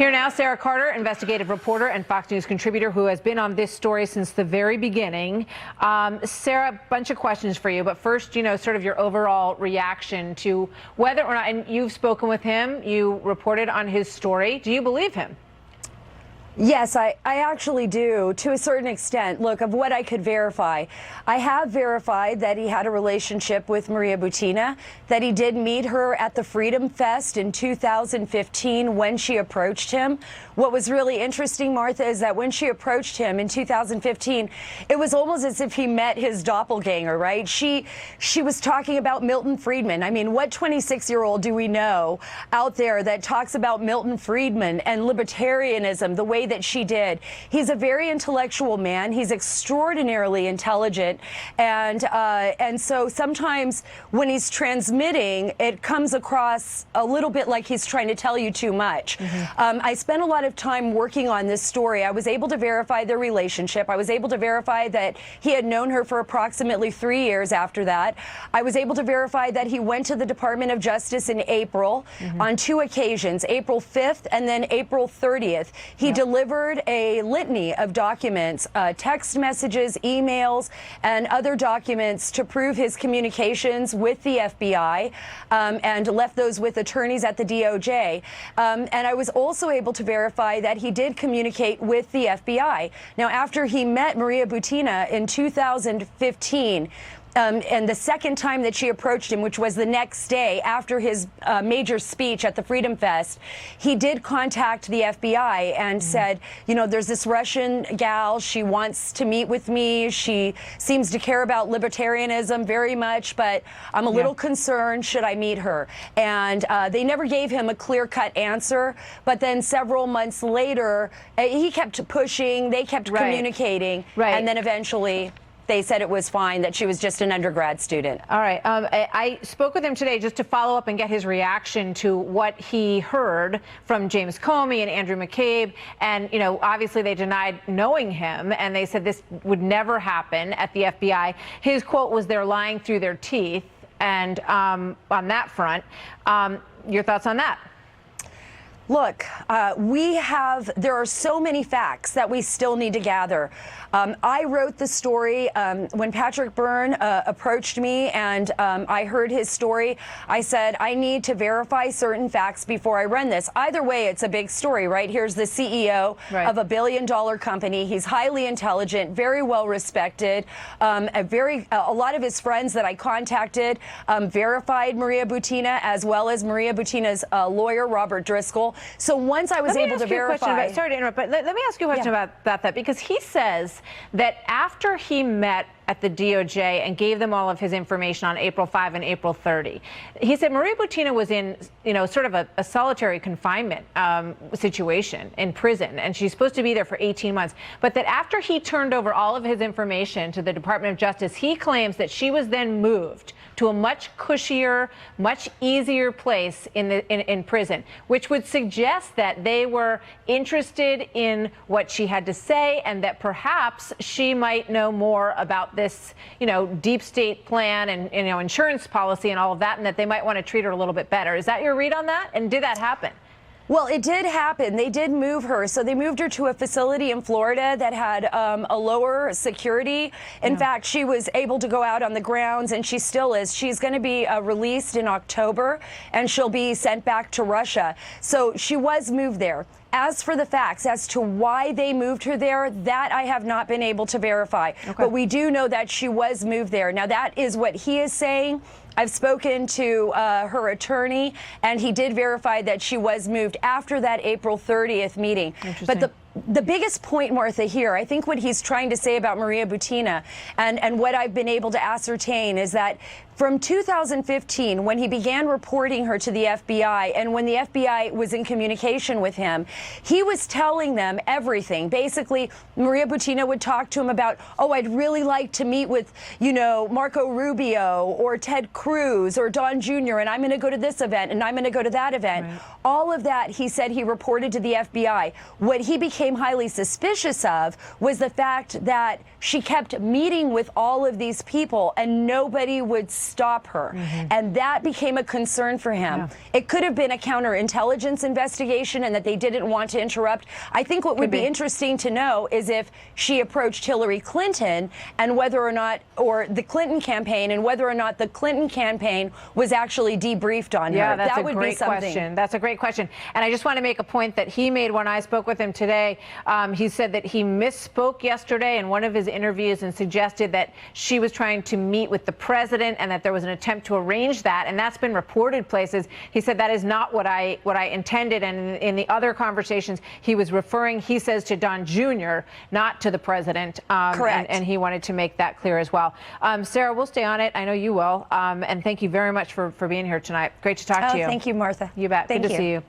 Here now, Sara Carter, investigative reporter and Fox News contributor who has been on this story since the very beginning. Sara, a bunch of questions for you, but first, sort of your overall reaction to whether or not, and you've spoken with him, you reported on his story. Do you believe him? Yes, I actually do, to a certain extent. Look, of what I could verify. I have verified that he had a relationship with Maria Butina, that he did meet her at the Freedom Fest in 2015 when she approached him. What was really interesting, Martha, is that when she approached him in 2015, it was almost as if he met his doppelganger, right? She was talking about Milton Friedman. I mean, what 26-year-old do we know out there that talks about Milton Friedman and libertarianism the way that she did? He's a very intellectual man. He's extraordinarily intelligent, and so sometimes when he's transmitting, it comes across a little bit like he's trying to tell you too much. I spent a lot of time working on this story. I was able to verify their relationship. I was able to verify that he had known her for approximately 3 years after that. I was able to verify that he went to the Department of Justice in April on 2 occasions, April 5th and then April 30th. He delivered a litany of documents, text messages, emails, and other documents to prove his communications with the FBI, and left those with attorneys at the DOJ. And I was also able to verify that he did communicate with the FBI. Now, after he met Maria Butina in 2015, and the second time that she approached him, which was the next day after his major speech at the Freedom Fest, he did contact the FBI and said, there's this Russian gal, she wants to meet with me, she seems to care about libertarianism very much, but I'm a little concerned, should I meet her? And they never gave him a clear-cut answer, but then several months later, he kept pushing, they kept communicating, and then eventually they said it was fine, that she was just an undergrad student. All right. I spoke with him today just to follow up and get his reaction to what he heard from James Comey and Andrew McCabe. And, obviously they denied knowing him, and they said this would never happen at the FBI. His quote was, "They're lying through their teeth." And on that front, your thoughts on that? Look, there are so many facts that we still need to gather. I wrote the story when Patrick Byrne approached me and I heard his story. I said, I need to verify certain facts before I run this. Either way, it's a big story, right? Here's the CEO of a billion-dollar company. He's highly intelligent, very well respected. A lot of his friends that I contacted verified Maria Butina, as well as Maria Butina's lawyer, Robert Driscoll. So once I was able to verify... Sorry to interrupt, but let me ask you a question about that, because he says that after he met at the DOJ and gave them all of his information on April 5 and April 30, he said Maria Butina was in, sort of a solitary confinement situation in prison, and she's supposed to be there for 18 months. But that after he turned over all of his information to the Department of Justice, he claims that she was then moved to a much cushier, much easier place in prison, which would suggest that they were interested in what she had to say, and that perhaps she might know more about this, deep state plan and, insurance policy and all of that, and that they might want to treat her a little bit better. Is that your read on that? And did that happen? Well, it did happen. They did move her. So they moved her to a facility in Florida that had a lower security. In fact, she was able to go out on the grounds, and she still is. She's going to be released in October, and she'll be sent back to Russia. So she was moved there. As for the facts as to why they moved her there, that I have not been able to verify. But we do know that she was moved there. Now, that is what he is saying. I've spoken to her attorney, and he did verify that she was moved after that April 30th meeting. But the biggest point, Martha, here, I think what he's trying to say about Maria Butina and what I've been able to ascertain is that from 2015, when he began reporting her to the FBI, and when the FBI was in communication with him, he was telling them everything. Basically, Maria Butina would talk to him about, oh, I'd really like to meet with, Marco Rubio or Ted cruise, or Don Jr., and I'm going to go to this event, and I'm going to go to that event. Right. All of that, he said he reported to the FBI. What he became highly suspicious of was the fact that she kept meeting with all of these people and nobody would stop her. And that became a concern for him. Yeah. It could have been a counterintelligence investigation and that they didn't want to interrupt. I think what would be interesting to know is if she approached Hillary Clinton and whether or not, or the Clinton campaign, and whether or not the Clinton campaign was actually debriefed on Yeah, her. that's That a would great be something. question. That's a great question. And I just want to make a point that he made when I spoke with him today. He said that he misspoke yesterday in one of his interviews and suggested that she was trying to meet with the president and that there was an attempt to arrange that. And that's been reported places. He said that is not what I intended. And in the other conversations, he was referring, he says, to Don Jr., not to the president. Correct. And he wanted to make that clear as well. Sarah, we'll stay on it. I know you will. And thank you very much for being here tonight. Great to talk to you. Thank you, Martha. You bet. Thank Good to you. see you.